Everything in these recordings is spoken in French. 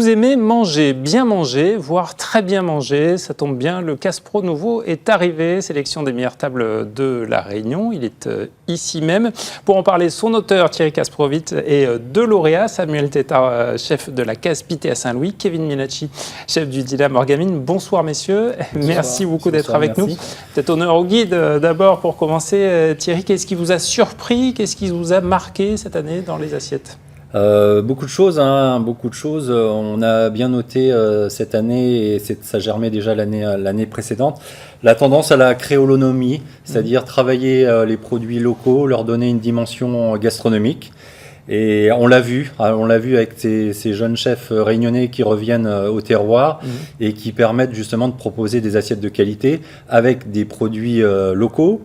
Vous aimez manger, bien manger, voire très bien manger. Ça tombe bien, le Caspro nouveau est arrivé. Sélection des meilleures tables de La Réunion. Il est ici même. Pour en parler, son auteur, Thierry Kasprowicz, et deux lauréats, Samuel Tétart, chef de la Case Pité à Saint-Louis, Kevin Minacci, chef du Dila Morgamine. Bonsoir messieurs. Bonsoir. Merci beaucoup d'être avec nous. Peut-être honneur au guide d'abord pour commencer. Thierry, qu'est-ce qui vous a surpris? Qu'est-ce qui vous a marqué cette année dans les assiettes? Beaucoup de choses, beaucoup de choses. On a bien noté cette année, et ça germait déjà l'année précédente, la tendance à la créolonomie, c'est-à-dire travailler les produits locaux, leur donner une dimension gastronomique. Et on l'a vu avec ces jeunes chefs réunionnais qui reviennent au terroir et qui permettent justement de proposer des assiettes de qualité avec des produits locaux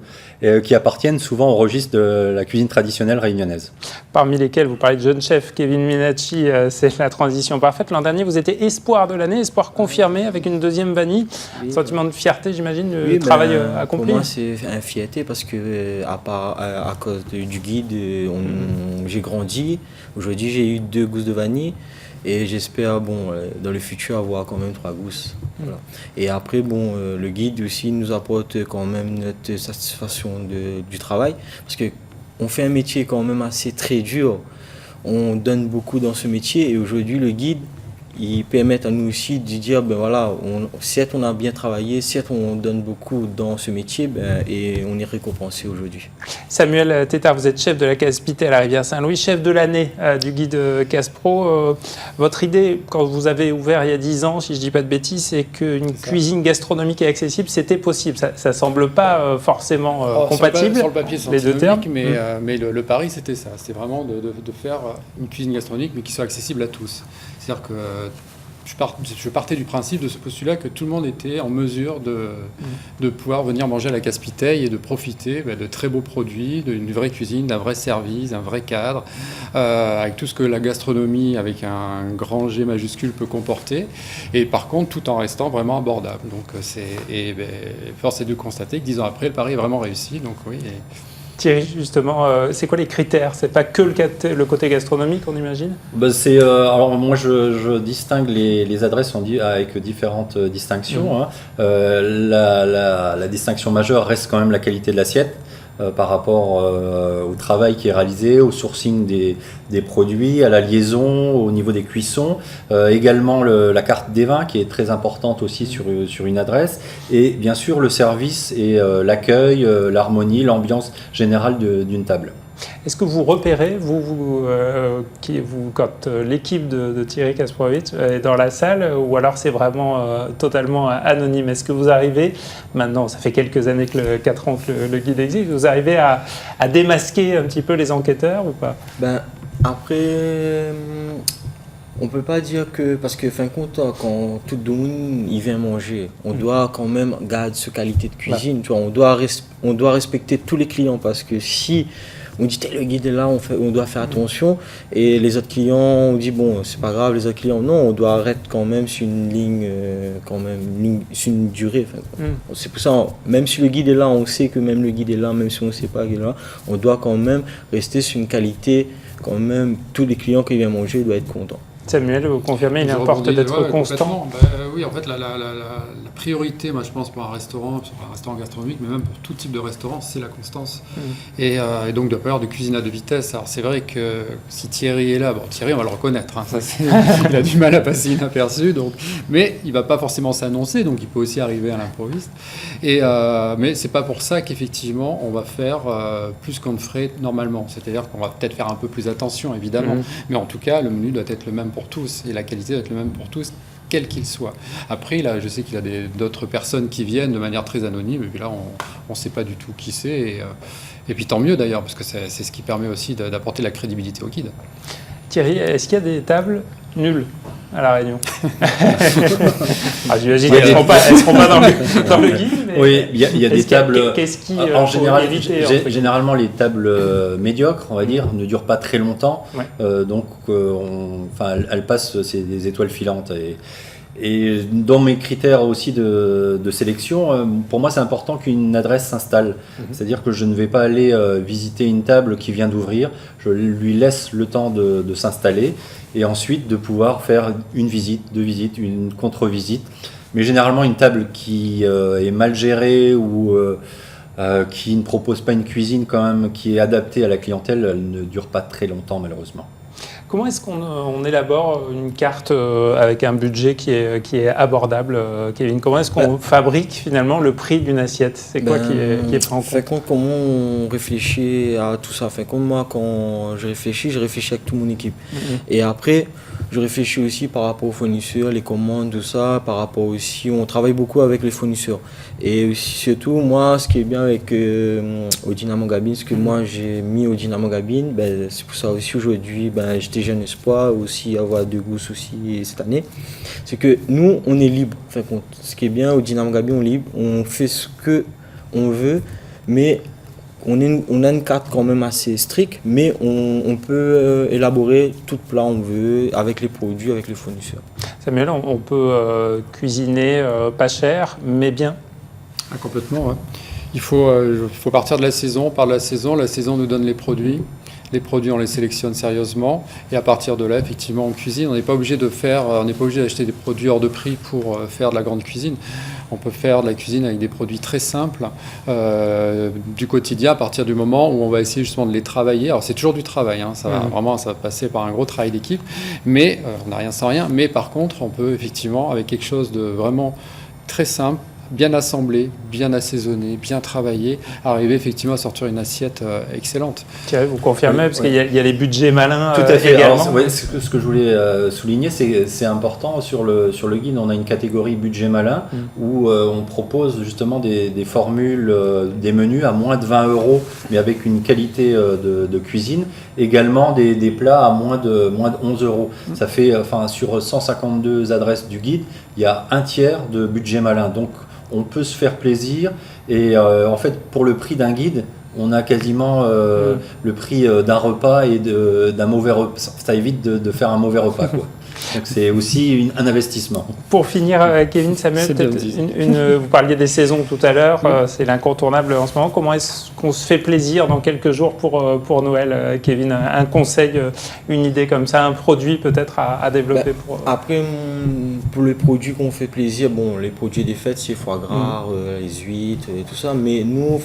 qui appartiennent souvent au registre de la cuisine traditionnelle réunionnaise. Parmi lesquels vous parlez de jeunes chefs, Kevin Minacci, c'est la transition parfaite. L'an dernier, vous étiez espoir de l'année, espoir confirmé avec une deuxième vanille. Oui, sentiment de fierté, j'imagine, du travail accompli. Pour moi, c'est une fierté parce que à cause du guide, j'ai grandi. Aujourd'hui, j'ai eu 2 gousses de vanille. Et j'espère, dans le futur, avoir quand même 3 gousses. Voilà. Et après, le guide aussi nous apporte quand même notre satisfaction du travail. Parce qu'on fait un métier quand même assez très dur. On donne beaucoup dans ce métier. Et aujourd'hui, le guide, il permet à nous aussi de dire, certes on a bien travaillé, certes on donne beaucoup dans ce métier, et on est récompensé aujourd'hui. Samuel Tétart, vous êtes chef de la Case Pité à la Rivière-Saint-Louis, chef de l'année du guide Caspro. Votre idée, quand vous avez ouvert il y a 10 ans, si je ne dis pas de bêtises, c'est qu'une cuisine gastronomique et accessible, c'était possible. Ça ne semble pas forcément compatible, sur le papier, les deux termes. Mais le pari, c'était ça. C'est vraiment de faire une cuisine gastronomique, mais qui soit accessible à tous. C'est-à-dire que je partais du principe de ce postulat que tout le monde était en mesure de pouvoir venir manger à la Case Pité et de profiter de très beaux produits, d'une vraie cuisine, d'un vrai service, d'un vrai cadre, avec tout ce que la gastronomie, avec un grand G majuscule, peut comporter. Et par contre, tout en restant vraiment abordable. Donc, force est de constater que 10 ans après, le pari est vraiment réussi. Donc, oui. Thierry, justement, c'est quoi les critères? C'est pas que le côté gastronomique, on imagine? Alors moi, je distingue les adresses avec différentes distinctions. La distinction majeure reste quand même la qualité de l'assiette par rapport au travail qui est réalisé, au sourcing des produits, à la liaison, au niveau des cuissons. Également la carte des vins qui est très importante aussi sur une adresse. Et bien sûr le service et l'accueil, l'harmonie, l'ambiance générale d'une table. Est-ce que vous repérez, quand l'équipe de Thierry Kasprowicz est dans la salle, ou alors c'est vraiment totalement anonyme? Est-ce que vous arrivez, maintenant ça fait quelques années, 4 ans que le guide existe, vous arrivez à démasquer un petit peu les enquêteurs ou pas? Après, on ne peut pas dire que, parce que fin de compte, quand tout le monde il vient manger, on doit quand même garder cette qualité de cuisine. Tu vois, on doit respecter tous les clients, parce que si on dit le guide est là, on doit faire attention, et les autres clients, on dit c'est pas grave, les autres clients, non, on doit arrêter quand même sur une ligne, sur une durée. C'est pour ça, même si le guide est là, on sait que même le guide est là, même si on ne sait pas qu'il est là, on doit quand même rester sur une qualité, quand même, tous les clients qui viennent manger doivent être contents. Samuel, vous confirmez, il importe d'être constant? Oui, en fait, la priorité, moi je pense, pour un restaurant gastronomique, mais même pour tout type de restaurant, c'est la constance. Et donc de ne pas avoir de cuisine à 2 vitesses. Alors c'est vrai que si Thierry est là, Thierry on va le reconnaître, il a du mal à passer inaperçu, mais il ne va pas forcément s'annoncer, donc il peut aussi arriver à l'improviste. Mais ce n'est pas pour ça qu'effectivement on va faire plus qu'on ne ferait normalement. C'est-à-dire qu'on va peut-être faire un peu plus attention, évidemment, mais en tout cas le menu doit être le même pour tous, et la qualité doit être le même pour tous, quel qu'il soit. Après, je sais qu'il y a d'autres personnes qui viennent de manière très anonyme, et puis là, on ne sait pas du tout qui c'est, et puis tant mieux d'ailleurs, parce que c'est ce qui permet aussi d'apporter la crédibilité au guide. Thierry, est-ce qu'il y a des tables nulles à La Réunion? J'imagine qu'elles ne seront pas dans le guide. Mais oui, il y a des tables. Qu'est-ce qui en généralement, les tables médiocres, on va dire, ne durent pas très longtemps. Ouais. Donc, elles passent, c'est des étoiles filantes. Et dans mes critères aussi de sélection, pour moi c'est important qu'une adresse s'installe. C'est-à-dire que je ne vais pas aller visiter une table qui vient d'ouvrir, je lui laisse le temps de s'installer et ensuite de pouvoir faire une visite, deux visites, une contre-visite. Mais généralement une table qui est mal gérée ou qui ne propose pas une cuisine quand même qui est adaptée à la clientèle, elle ne dure pas très longtemps malheureusement. Comment est-ce qu'on élabore une carte avec un budget qui est abordable, Kevin? Comment est-ce qu'on fabrique finalement le prix d'une assiette? C'est quoi qui est pris en compte? Comment on réfléchit à tout ça? Moi, quand je réfléchis avec toute mon équipe. Et après, je réfléchis aussi par rapport aux fournisseurs, les commandes, tout ça, par rapport aussi, on travaille beaucoup avec les fournisseurs. Et aussi, surtout, moi, ce qui est bien avec au Dynamo Gabine, ce que moi j'ai mis au Dynamo Gabine, c'est pour ça aussi aujourd'hui, j'étais jeune espoir, aussi avoir de gousses aussi cette année. C'est que nous, on est libre. Enfin, ce qui est bien au Dynamo Gabine, on est libre, on fait ce que on veut, mais on a une carte quand même assez stricte, mais on peut élaborer tout plat on veut avec les produits, avec les fournisseurs. Samuel, on peut cuisiner pas cher, mais bien. Ah, complètement, ouais. Il faut partir de la saison, la saison nous donne les produits, on les sélectionne sérieusement, et à partir de là, effectivement, on cuisine. On n'est pas obligé d'acheter des produits hors de prix pour faire de la grande cuisine. On peut faire de la cuisine avec des produits très simples du quotidien à partir du moment où on va essayer justement de les travailler. Alors c'est toujours du travail, hein, ça va passer par un gros travail d'équipe, mais on n'a rien sans rien. Mais par contre, on peut effectivement, avec quelque chose de vraiment très simple, bien assemblé, bien assaisonné, bien travaillé, arriver effectivement à sortir une assiette excellente. Thierry, vous confirmez, parce qu'il y a les budgets malins tout à fait. également. Alors, ce que je voulais souligner, c'est important sur le guide, on a une catégorie budget malin où on propose justement des formules, des menus à moins de 20 €, mais avec une qualité de cuisine. Également des plats à moins de 11 €. Ça fait, sur 152 adresses du guide, il y a un tiers de budget malin. Donc, on peut se faire plaisir et en fait pour le prix d'un guide on a quasiment le prix d'un repas et d'un mauvais repas. Ça évite de faire un mauvais repas quoi. Donc c'est aussi un investissement. Pour finir, Kevin, Samuel, vous parliez des saisons tout à l'heure, c'est l'incontournable en ce moment. Comment est-ce qu'on se fait plaisir dans quelques jours pour Noël, Kevin? Un conseil, une idée comme ça, un produit peut-être à développer Après, pour les produits qu'on fait plaisir, les produits des fêtes, c'est foie gras, les huîtres et tout ça, mais nous,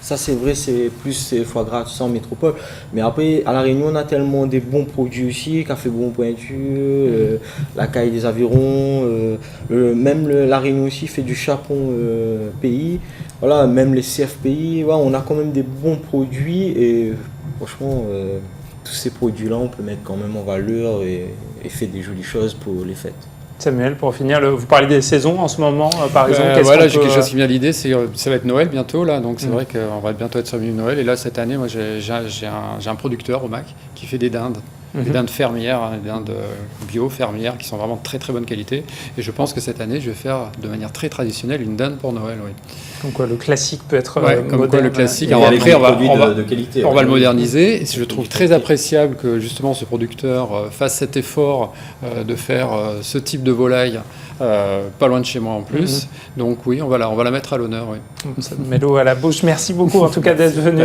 ça c'est vrai, c'est plus foie gras, tout ça en métropole. Mais après, à La Réunion, on a tellement des bons produits aussi, Café Bon Pointu, la Caille des Avirons, même La Réunion aussi fait du chapon pays. Voilà, même les CFPI, on a quand même des bons produits et franchement, tous ces produits-là, on peut mettre quand même en valeur et faire des jolies choses pour les fêtes. Samuel, pour finir, vous parlez des saisons en ce moment, par exemple. J'ai quelque chose qui me vient à l'idée, ça va être Noël bientôt, là, donc c'est vrai qu'on va bientôt être sur le Noël. Et là, cette année, moi, j'ai un producteur au MAC qui fait des dindes. Des dindes fermières, des dindes bio fermières qui sont vraiment de très très bonne qualité. Et je pense que cette année, je vais faire de manière très traditionnelle une dinde pour Noël. Oui. Comme quoi le classique peut être comme moderne. quoi le classique. Alors après, on va le moderniser. Et je trouve très appréciable que justement ce producteur fasse cet effort de faire ce type de volaille. Pas loin de chez moi en plus. Donc oui, on va la mettre à l'honneur. Oui. Ça me met l'eau à la bouche. Merci beaucoup en tout cas d'être venu.